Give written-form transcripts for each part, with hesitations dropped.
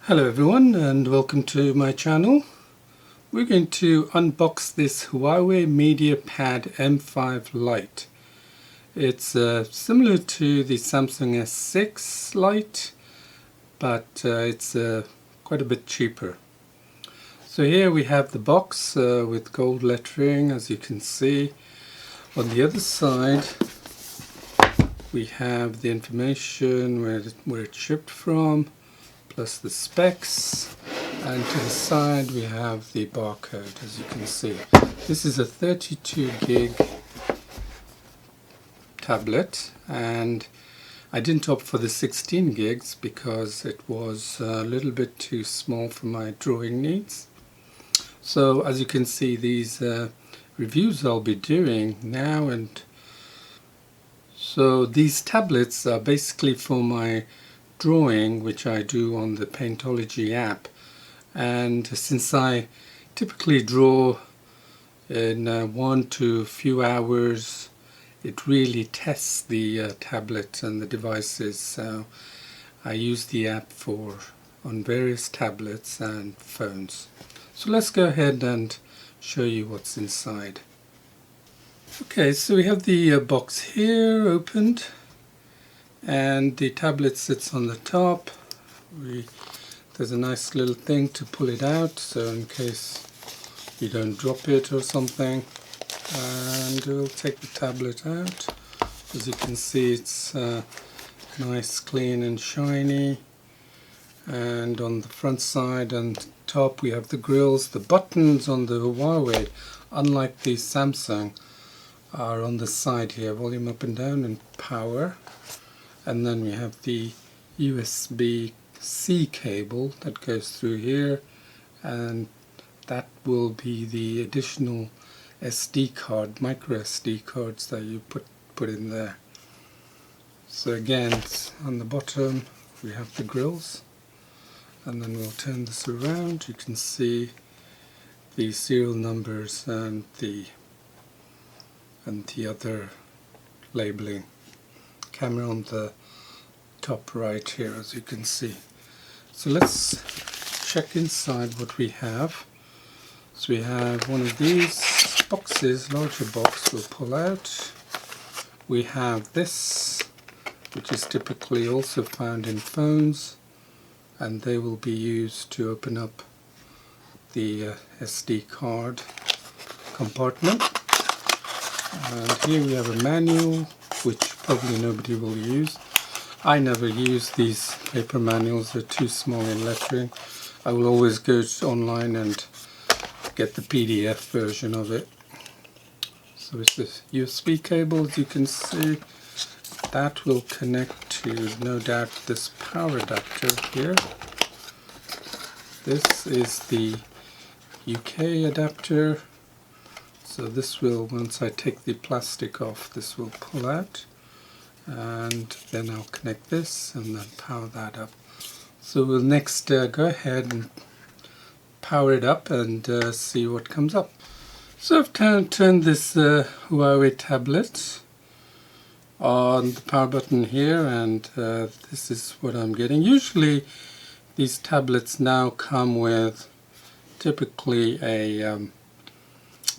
Hello everyone and welcome to my channel. We're going to unbox this Huawei Mediapad M5 Lite. It's similar to the Samsung S6 Lite, but it's quite a bit cheaper. So here we have the box with gold lettering, as you can see. On the other side we have the information where it's shipped from, plus the specs, and to the side we have the barcode, as you can see. This is a 32 gig tablet, and I didn't opt for the 16 gigs because it was a little bit too small for my drawing needs. So as you can see, these reviews I'll be doing now, and so these tablets are basically for my drawing, which I do on the Paintology app. And since I typically draw in 1 to a few hours, it really tests the tablet and the devices. So I use the app on various tablets and phones. So let's go ahead and show you what's inside. Okay, so we have the box here opened, and the tablet sits on the top. There's a nice little thing to pull it out, so in case you don't drop it or something. And we'll take the tablet out. As you can see, it's nice, clean and shiny. And on the front side and top we have the grills. The buttons on the Huawei, unlike the Samsung, are on the side here, volume up and down and power. And then we have the USB-C cable that goes through here, and that will be the additional SD card, micro SD cards that you put in there. So again, on the bottom we have the grills, and then we'll turn this around. You can see the serial numbers and the other labeling. Camera on the top right here, as you can see. So let's check inside what we have. So we have one of these boxes, larger box, we'll pull out. We have this, which is typically also found in phones, and they will be used to open up the SD card compartment. And here we have a manual, which probably nobody will use. I never use these paper manuals, they're too small in lettering. I will always go online and get the PDF version of it. So it's this USB cable, as you can see. That will connect to, no doubt, this power adapter here. This is the UK adapter. So this will, once I take the plastic off, this will pull out. And then I'll connect this and then power that up. So we'll next go ahead and power it up and see what comes up. So I've turned this Huawei tablet on the power button here, and this is what I'm getting. Usually these tablets now come with typically a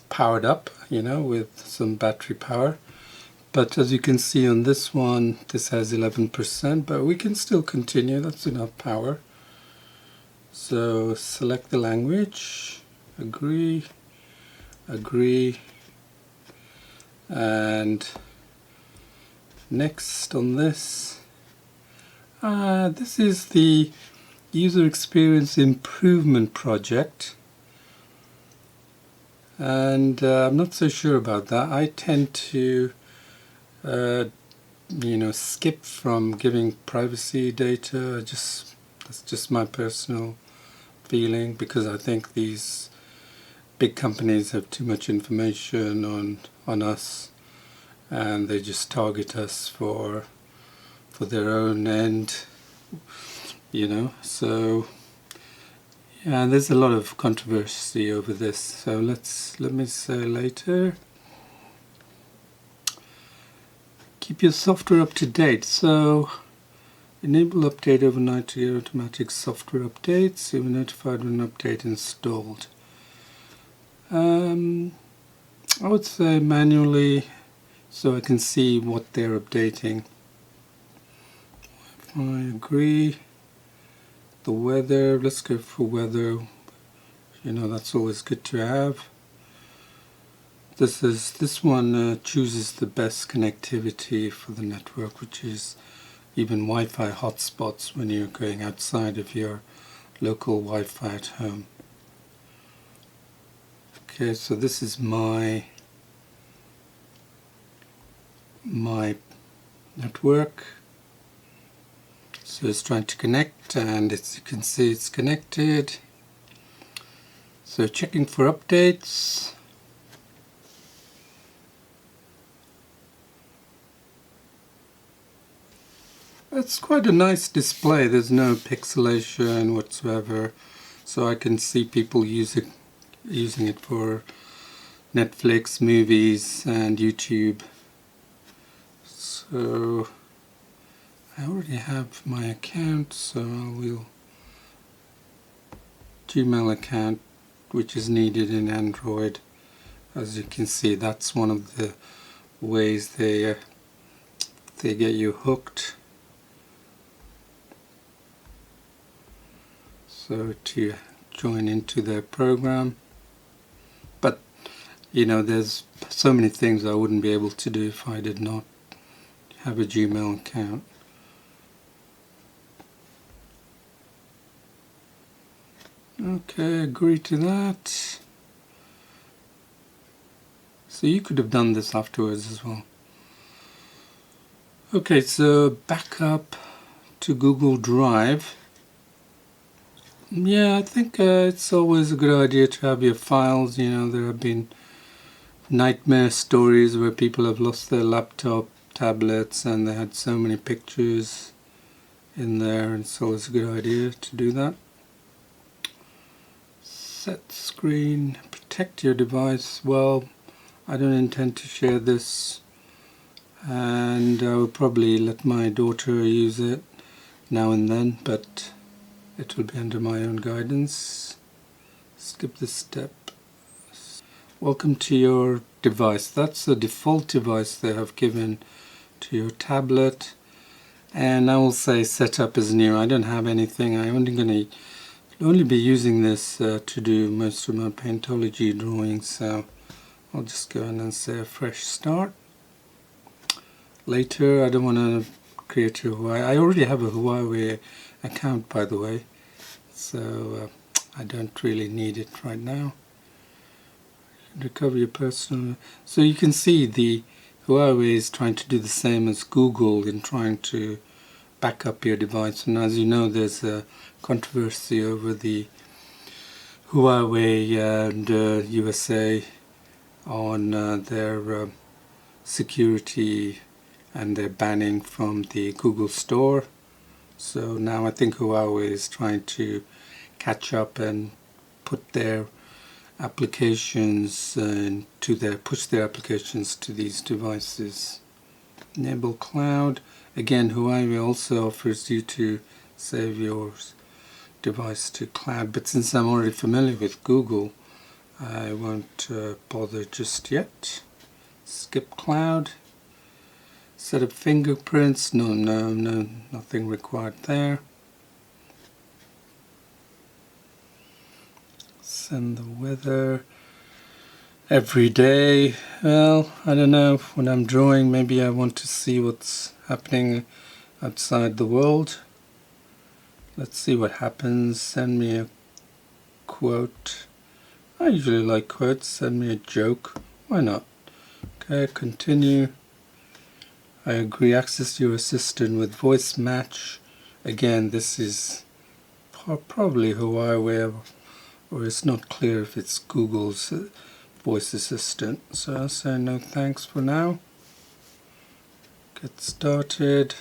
powered up, with some battery power. But as you can see on this one, this has 11%, but we can still continue, that's enough power. So select the language, agree, and next on this. This is the User Experience Improvement Project. And I'm not so sure about that. I tend to skip from giving privacy data. That's just my personal feeling, because I think these big companies have too much information on us, and they just target us for their own end, So yeah, there's a lot of controversy over this. So let me say later. Keep your software up to date. So Enable update overnight to get automatic software updates. You'll be notified when an update installed. I would say manually, so I can see what they're updating. I agree. The weather, let's go for weather. You know, that's always good to have. This one chooses the best connectivity for the network, which is even Wi-Fi hotspots when you're going outside of your local Wi-Fi at home. Okay, so this is my network. So it's trying to connect, and as you can see, it's connected. So checking for updates. It's quite a nice display. There's no pixelation whatsoever, so I can see people using it for Netflix, movies, and YouTube. So I already have my account, so we'll Gmail account, which is needed in Android. As you can see, that's one of the ways they get you hooked. So to join into their program. But you know, there's so many things I wouldn't be able to do if I did not have a Gmail account. Okay, agree to that. So you could have done this afterwards as well. Okay, so back up to Google Drive. Yeah, I think it's always a good idea to have your files. You know, there have been nightmare stories where people have lost their laptop, tablets, and they had so many pictures in there, and it's always a good idea to do that. Set screen, protect your device. Well, I don't intend to share this, and I will probably let my daughter use it now and then, but it will be under my own guidance. Skip this step. Welcome to your device. That's the default device they have given to your tablet, and I will say setup is new. I don't have anything. I'm only be using this to do most of my Paintology drawings, so I'll just go in and say a fresh start. Later, I don't want to create a Huawei. I already have a Huawei account, by the way, so I don't really need it right now. Recover your personal. So you can see the Huawei is trying to do the same as Google in trying to back up your device. And as you know, there's a controversy over the Huawei and USA on their security and their banning from the Google Store. So now I think Huawei is trying to catch up and put their applications push their applications to these devices. Enable cloud. Again, Huawei also offers you to save your device to cloud, but since I'm already familiar with Google, I won't bother just yet. Skip cloud. Set up fingerprints. No, nothing required there. Send the weather every day. Well, I don't know, when I'm drawing, maybe I want to see what's happening outside the world. Let's see what happens. Send me a quote. I usually like quotes. Send me a joke. Why not? Okay, continue. I agree. Access your assistant with voice match. Again, this is probably Huawei, or it's not clear if it's Google's voice assistant. So I'll say no thanks for now. Get started.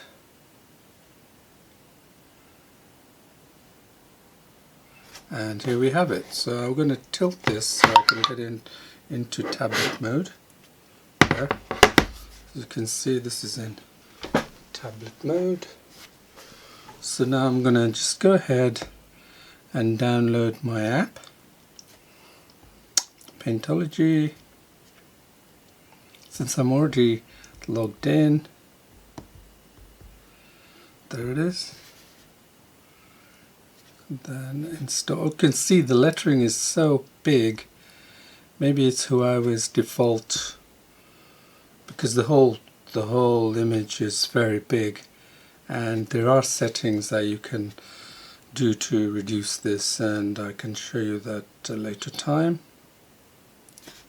And here we have it. So I'm going to tilt this so I can get into tablet mode. There. As you can see, this is in tablet mode. So now I'm going to just go ahead and download my app, Paintology. Since I'm already logged in, there it is. Then install. You can see the lettering is so big. Maybe it's Huawei's default, because the whole image is very big, and there are settings that you can do to reduce this, and I can show you that at a later time.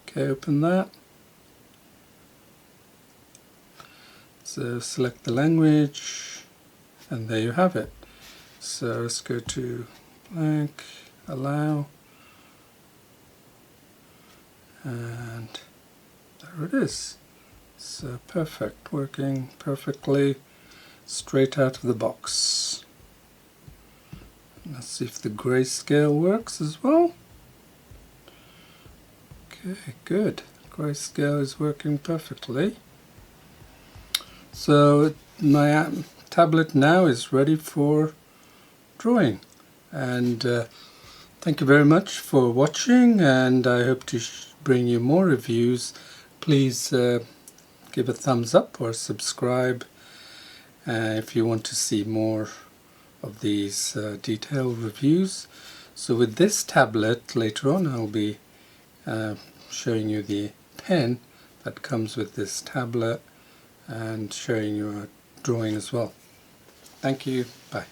Okay, open that. So select the language, and there you have it. So let's go to blank, allow, and there it is. So perfect, working perfectly straight out of the box. Let's see if the grayscale works as well. Okay, good. Grayscale is working perfectly. So my tablet now is ready for drawing. And thank you very much for watching, and I hope to bring you more reviews. Please give a thumbs up or subscribe if you want to see more of these detailed reviews. So with this tablet, later on I'll be showing you the pen that comes with this tablet and showing you a drawing as well. Thank you. Bye.